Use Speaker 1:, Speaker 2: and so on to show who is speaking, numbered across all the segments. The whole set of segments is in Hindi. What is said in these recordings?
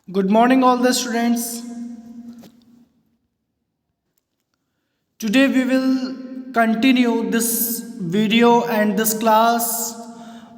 Speaker 1: Good morning, all the students. Today we will continue this video and this class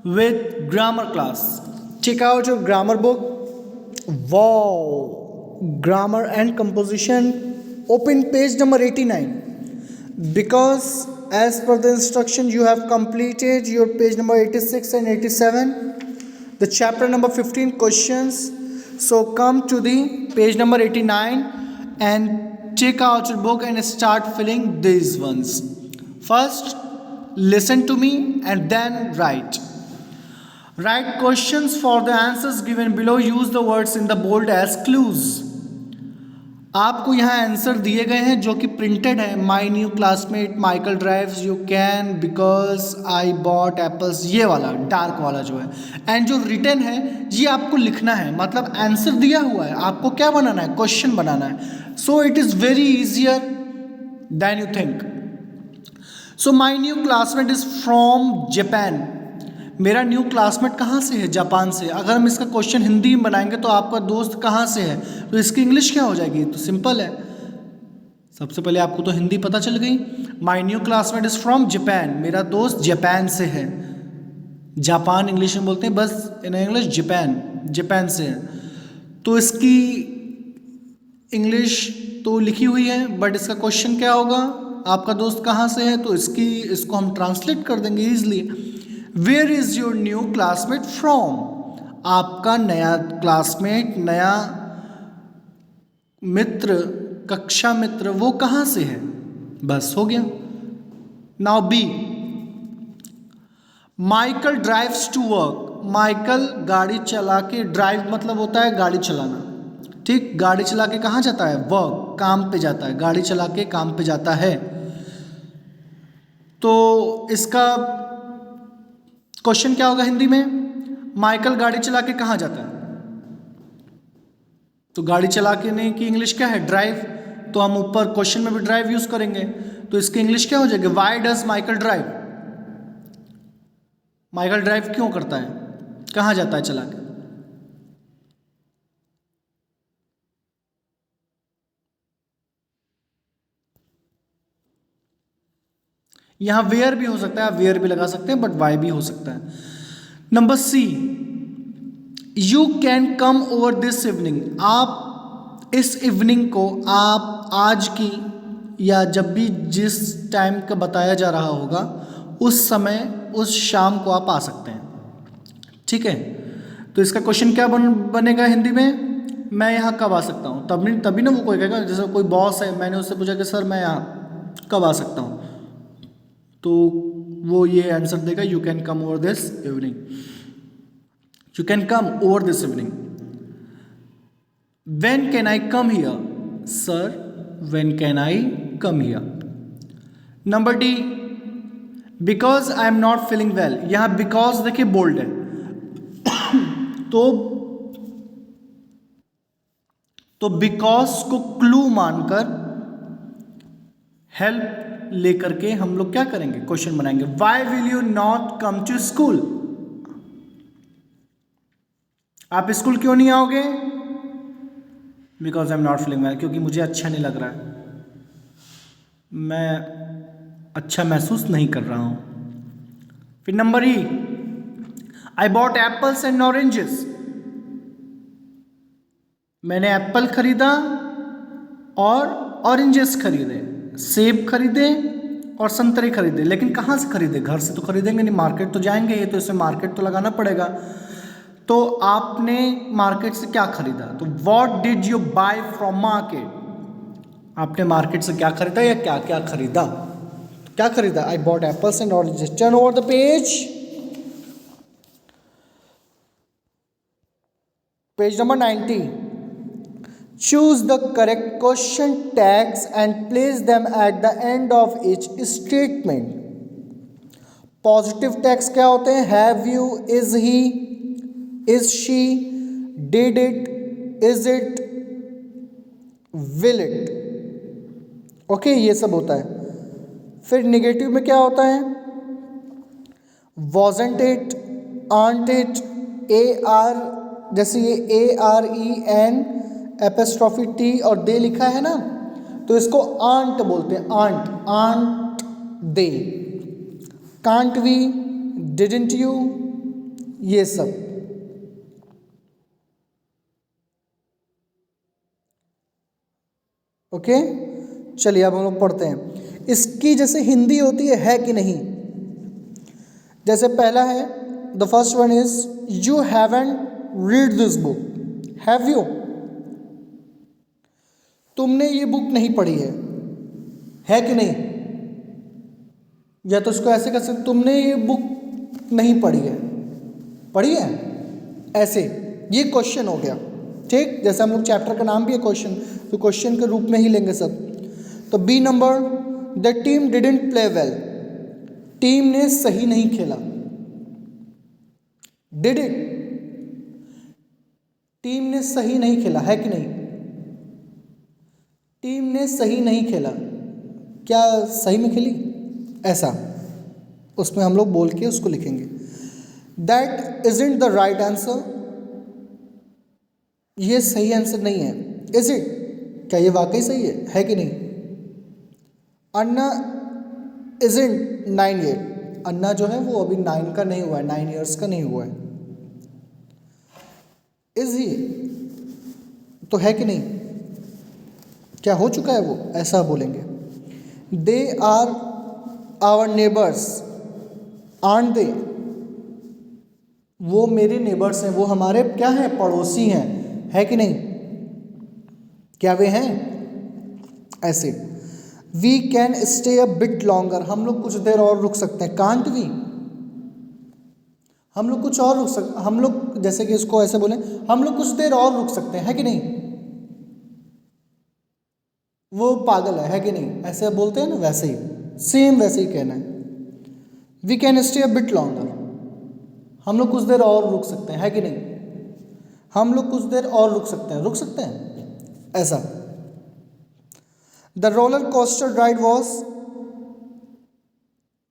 Speaker 1: with grammar class. Check out your grammar book. Wow! Grammar and composition. Open page number 89. Because as per the instruction, you have completed your page number 86 and 87. The chapter number 15 questions. So come to the page number 89 and check out your book and start filling these ones. First, listen to me and then write. Write questions for the answers given below. Use the words in the bold as clues. आपको यहाँ आंसर दिए गए हैं जो कि प्रिंटेड है. My new classmate, Michael drives, you can, because I bought apples, ये वाला डार्क वाला जो है. एंड जो रिटन है ये आपको लिखना है, मतलब आंसर दिया हुआ है, आपको क्या बनाना है, क्वेश्चन बनाना है. So it is very easier than you think. So my new classmate is from Japan. मेरा न्यू क्लासमेट कहाँ से है? जापान से. अगर हम इसका क्वेश्चन हिंदी में बनाएंगे तो आपका दोस्त कहाँ से है, तो इसकी इंग्लिश क्या हो जाएगी? तो सिंपल है. सबसे पहले आपको तो हिंदी पता चल गई. My new classmate is from Japan. मेरा दोस्त जापान से है. जापान इंग्लिश में बोलते हैं, बस इन इंग्लिश जापान, जापान से है. तो इसकी इंग्लिश तो लिखी हुई है, बट इसका क्वेश्चन क्या होगा? आपका दोस्त कहाँ से है, तो इसको हम ट्रांसलेट कर देंगे easily. Where is your new classmate from? आपका नया क्लासमेट, नया मित्र, कक्षा मित्र, वो कहाँ से है? बस हो गया. Now B, Michael drives to work. Michael गाड़ी चला के, ड्राइव मतलब होता है गाड़ी चलाना, ठीक. गाड़ी चला के कहाँ जाता है? वर्क, काम पे जाता है. गाड़ी चला के काम पे जाता है. तो इसका क्वेश्चन क्या होगा हिंदी में? माइकल गाड़ी चला के कहाँ जाता है? तो गाड़ी चला के नहीं की इंग्लिश क्या है? ड्राइव. तो हम ऊपर क्वेश्चन में भी ड्राइव यूज करेंगे, तो इसकी इंग्लिश क्या हो जाएगी? Why does Michael drive? Michael drive क्यों करता है? कहाँ जाता है चला के? यहां वेयर भी हो सकता है, आप वेयर भी लगा सकते हैं, बट वाई भी हो सकता है. Number C, you can come over this evening. आप इस इवनिंग को, आप आज की या जब भी जिस टाइम का बताया जा रहा होगा उस समय, उस शाम को आप आ सकते हैं, ठीक है. तो इसका क्वेश्चन क्या बनेगा हिंदी में? मैं यहाँ कब आ सकता हूँ? तभी ना वो कोई कहेगा, जैसे कोई बॉस है, मैंने उससे पूछा कि सर मैं यहाँ कब आ सकता हूँ, तो वो ये आंसर देगा, you can come over this evening. You can come over this evening. When can I come here? Sir, when can I come here. Number D, because I am not feeling well. यहां बिकॉज देखिए बोल्ड है, तो बिकॉज को क्लू मानकर, हेल्प लेकर के हम लोग क्या करेंगे? क्वेश्चन बनाएंगे. Why will you not come to school? आप स्कूल क्यों नहीं आओगे? Because I am not feeling well, क्योंकि मुझे अच्छा नहीं लग रहा है, मैं अच्छा महसूस नहीं कर रहा हूं. फिर number E, I bought apples and oranges. मैंने एप्पल खरीदा और ऑरेंजेस खरीदे, सेब खरीदे और संतरे खरीदे. लेकिन कहाँ से खरीदे? घर से तो खरीदेंगे नहीं, मार्केट तो जाएंगे ही, तो इसमें मार्केट तो लगाना पड़ेगा. तो आपने मार्केट से क्या खरीदा? तो what did you buy from market? आपने मार्केट से क्या खरीदा या क्या क्या खरीदा? तो क्या खरीदा? I bought apples and oranges. Turn over the page. Page number 90. Choose the correct question tags and place them at the end of each statement. Positive tags क्या होते हैं? Have you, is he, is she, did it, is it, will it. Okay, ये सब होता है. फिर नेगेटिव में क्या होता है? Wasn't it, aren't it, are, जैसे ये AREN और दे लिखा है ना, तो इसको आंट बोलते हैं, aren't, aren't they, can't we, didn't you, ये सब। ओके, चलिए अब हम लोग पढ़ते हैं। इसकी जैसे हिंदी होती है कि नहीं। जैसे पहला है, the first one is you haven't read this book, have you, तुमने ये बुक नहीं पढ़ी है कि नहीं। या तो इसको ऐसे कर सकते, तुमने ये बुक नहीं पढ़ी है, ऐसे, ये क्वेश्चन हो गया। ठीक, जैसे हम लोग चैप्टर का नाम भी है क्वेश्चन, तो क्वेश्चन के रूप में ही लेंगे सब। तो B number, the team didn't play well, team ने सही नहीं खेला। डिड इट, टीम ने सही नहीं खेला, है कि नहीं। टीम ने सही नहीं खेला, क्या सही में खेली, ऐसा, उसमें हम लोग बोल के उसको लिखेंगे। That isn't the right answer, ये सही आंसर नहीं है। इज इट, क्या ये वाकई सही है कि नहीं। अन्ना इजंट 9 येट, अन्ना जो है वो अभी 9 का नहीं हुआ है, 9 ईयर्स का नहीं हुआ है। इज ही, तो है कि नहीं, क्या हो चुका है वो, ऐसा बोलेंगे। They are our neighbours, aren't they, वो मेरे नेबर्स हैं, वो हमारे क्या हैं, पड़ोसी हैं, है कि नहीं, क्या वे हैं, ऐसे। We can stay a bit longer, हम लोग कुछ देर और रुक सकते हैं। कांट वी, हम लोग कुछ और रुक सकते, हम लोग जैसे कि इसको ऐसे बोलें, हम लोग कुछ देर और रुक सकते हैं, है कि नहीं। वो पागल है कि नहीं, ऐसे बोलते हैं ना, वैसे ही, सेम वैसे ही कहना है। We can stay a bit longer, हम लोग कुछ देर और रुक सकते हैं, है कि नहीं। हम लोग कुछ देर और रुक सकते हैं, ऐसा। The roller coaster ride was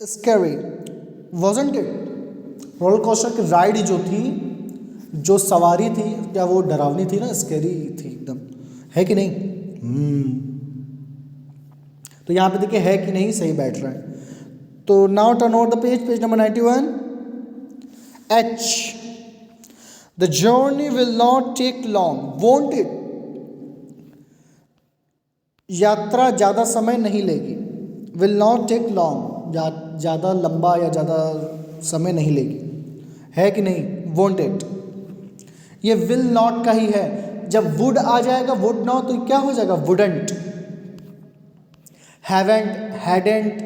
Speaker 1: scary, wasn't it, roller coaster की राइड जो थी, जो सवारी थी, क्या वो डरावनी थी ना, स्कैरी थी एकदम, है कि नहीं। तो यहाँ पे देखिए है कि नहीं सही बैठ रहा है। तो now turn over the page, page number 91। H, the journey will not take long, won't it, यात्रा ज़्यादा समय नहीं लेगी। विल नॉट टेक लॉन्ग, ज़्यादा लंबा या ज़्यादा समय नहीं लेगी, है कि नहीं, वोंट इट। ये विल नॉट का ही है, जब वुड आ जाएगा, वुड नॉट, तो क्या हो जाएगा, wouldn't. Haven't, hadn't,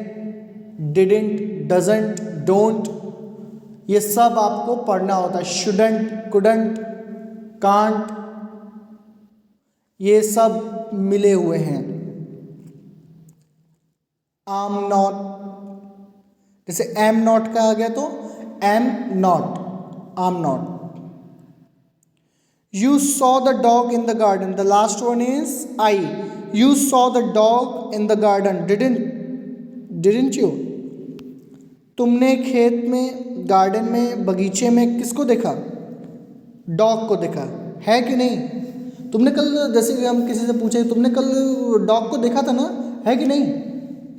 Speaker 1: didn't, doesn't, don't, ये सब आपको पढ़ना होता है। शुडंट, कुडंट, कांट, ये सब मिले हुए हैं। आम नॉट, जैसे एम नॉट का आ गया तो एम नॉट, आम not. You saw the dog in the garden, the last one is I, you saw the dog in the garden, didn't you, तुमने खेत में, गार्डन में, बगीचे में किसको देखा, डॉग को देखा, है कि नहीं। तुमने कल, जैसे कि हम किसी से पूछे, तुमने कल डॉग को देखा था ना, है कि नहीं,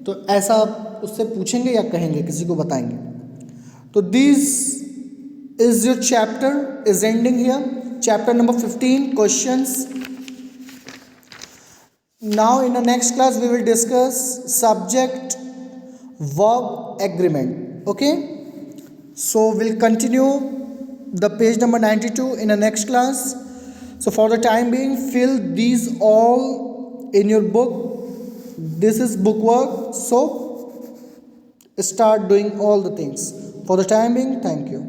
Speaker 1: तो ऐसा उससे पूछेंगे या कहेंगे, किसी को बताएंगे। तो this is your chapter is ending here, chapter number 15 questions. Now in the next class we will discuss subject verb agreement. Okay, so we'll continue the page number 92 in the next class. So for the time being, fill these all in your book. This is book work, so start doing all the things. For the time being, thank you.